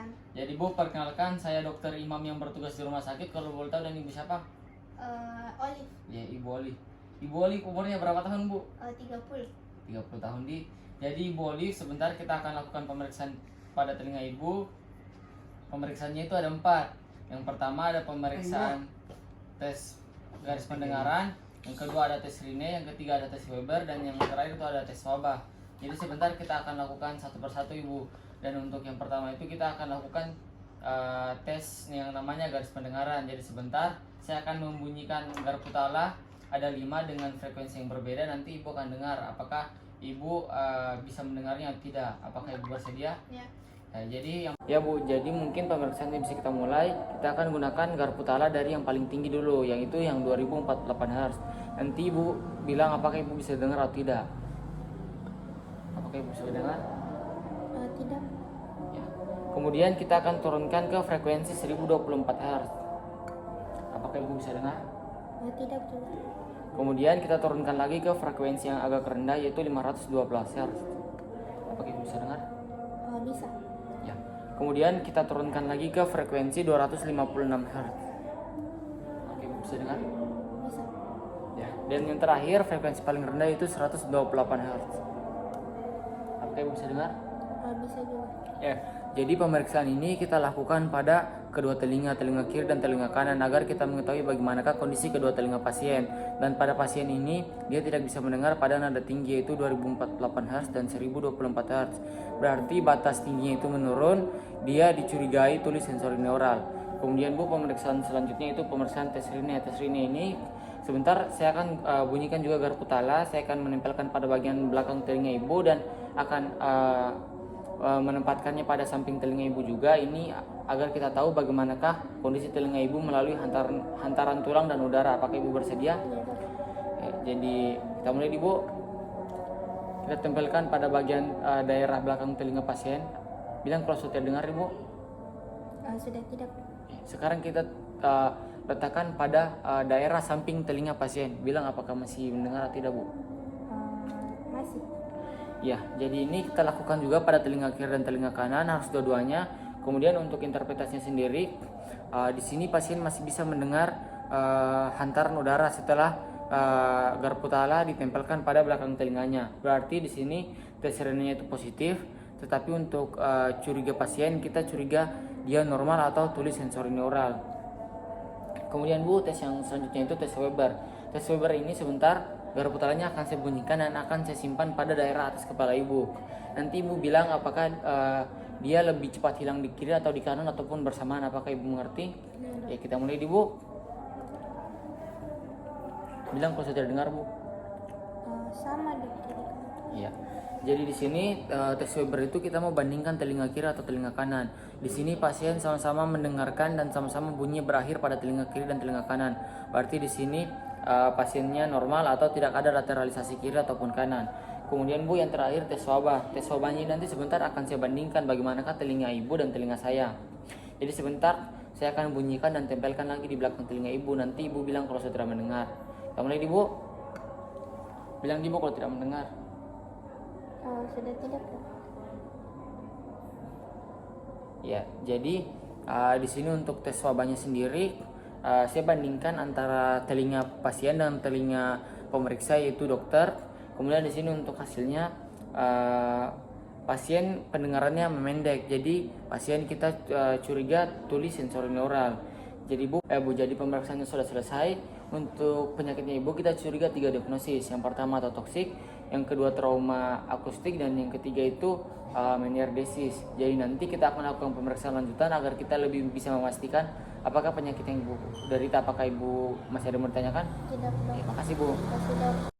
Perkenalkan. Jadi Bu, perkenalkan saya Dokter Imam yang bertugas di rumah sakit. Kalau boleh tahu, dan Ibu siapa? Olive. Ya, Ibu Olive. Ibu Olive umurnya berapa tahun, Bu? 30. 30 tahun. Jadi Ibu Olive, sebentar kita akan lakukan pemeriksaan pada telinga Ibu. Pemeriksaannya itu ada 4. Yang pertama ada pemeriksaan tes garis pendengaran, yang kedua ada tes Rine, yang ketiga ada tes Weber, dan yang terakhir itu ada tes Swabah. Jadi sebentar kita akan lakukan satu persatu, Ibu. Dan untuk yang pertama itu kita akan lakukan tes yang namanya garis pendengaran. Jadi sebentar saya akan membunyikan garpu tala ada 5 dengan frekuensi yang berbeda. Nanti Ibu akan dengar apakah Ibu bisa mendengarnya atau tidak. Apakah Ibu bersedia? Ya. Nah, ya Bu, jadi mungkin pemeriksaan ini bisa kita mulai. Kita akan gunakan garpu tala dari yang paling tinggi dulu, yang itu yang 2048 Hz. Nanti Ibu bilang apakah Ibu bisa dengar atau tidak. Apakah Ibu bisa dengar? Tidak. Ya. Kemudian kita akan turunkan ke frekuensi 1024 Hz. Apakah Ibu bisa dengar? Tidak juga. Kemudian kita turunkan lagi ke frekuensi yang agak rendah, yaitu 512 Hz. Apakah Ibu bisa dengar? Bisa. Ya. Kemudian kita turunkan lagi ke frekuensi 256 Hz. Oke, Ibu bisa dengar? Bisa. Ya. Dan yang terakhir frekuensi paling rendah itu 128 Hz. Apakah Ibu bisa dengar? Bisa juga. Ya. Jadi pemeriksaan ini kita lakukan pada kedua telinga kiri dan telinga kanan agar kita mengetahui bagaimanakah kondisi kedua telinga pasien. Dan pada pasien ini dia tidak bisa mendengar pada nada tinggi, yaitu 2048 Hz dan 1024 Hz. Berarti batas tingginya itu menurun, dia dicurigai tuli sensori neural. Kemudian Bu, pemeriksaan selanjutnya itu pemeriksaan tes Rine. Tes Rine ini sebentar saya akan bunyikan juga garpu tala. Saya akan menempelkan pada bagian belakang telinga Ibu dan akan menempatkannya pada samping telinga Ibu juga. Ini agar kita tahu bagaimanakah kondisi telinga Ibu melalui hantaran tulang dan udara. Apakah Ibu bersedia? Jadi kita mulai, Ibu. Kita tempelkan pada bagian daerah belakang telinga pasien. Bilang kalau sudah dengar, Ibu. Sudah tidak. Sekarang kita letakkan pada daerah samping telinga pasien. Bilang apakah masih mendengar atau tidak, Bu? Masih. Ya, jadi ini kita lakukan juga pada telinga kiri dan telinga kanan, harus dua-duanya. Kemudian untuk interpretasinya sendiri, di sini pasien masih bisa mendengar hantaran udara setelah garpu tala ditempelkan pada belakang telinganya. Berarti di sini tes Rine itu positif, tetapi untuk curiga pasien kita curiga dia normal atau tuli sensori neural. Kemudian Bu, tes yang selanjutnya itu tes Weber. Tes Weber ini sebentar garpu talanya akan saya bunyikan dan akan saya simpan pada daerah atas kepala Ibu. Nanti Ibu bilang apakah dia lebih cepat hilang di kiri atau di kanan ataupun bersamaan. Apakah Ibu mengerti? Ya, kita mulai, Ibu. Bilang kalau sudah dengar, Bu. Sama di kiri. Iya. Jadi di sini tes Weber itu kita mau bandingkan telinga kiri atau telinga kanan. Di sini pasien sama-sama mendengarkan dan sama-sama bunyi berakhir pada telinga kiri dan telinga kanan. Berarti di sini pasiennya normal atau tidak ada lateralisasi kiri ataupun kanan. Kemudian Bu, yang terakhir tes Swabah. Tes Swabah ini nanti sebentar akan saya bandingkan bagaimanakah telinga Ibu dan telinga saya. Jadi sebentar saya akan bunyikan dan tempelkan lagi di belakang telinga Ibu. Nanti Ibu bilang kalau sudah mendengar. Kita mulai, Ibu. Bilang, Ibu, kalau tidak mendengar. Sudah tidak. Ya, jadi di sini untuk tes Swabahnya sendiri saya bandingkan antara telinga pasien dan telinga pemeriksa, yaitu dokter. Kemudian di sini untuk hasilnya pasien pendengarannya memendek. Jadi pasien kita curiga tuli sensori neural. Jadi Bu, jadi pemeriksaannya sudah selesai. Untuk penyakitnya Ibu kita curiga 3 diagnosis. Yang pertama ototoksik, yang kedua trauma akustik, dan yang ketiga itu meningitis. Jadi nanti kita akan lakukan pemeriksaan lanjutan agar kita lebih bisa memastikan apakah penyakit yang Ibu derita. Apakah Ibu masih ada yang bertanyakan? Tidak. Terima kasih, Bu. Sudah.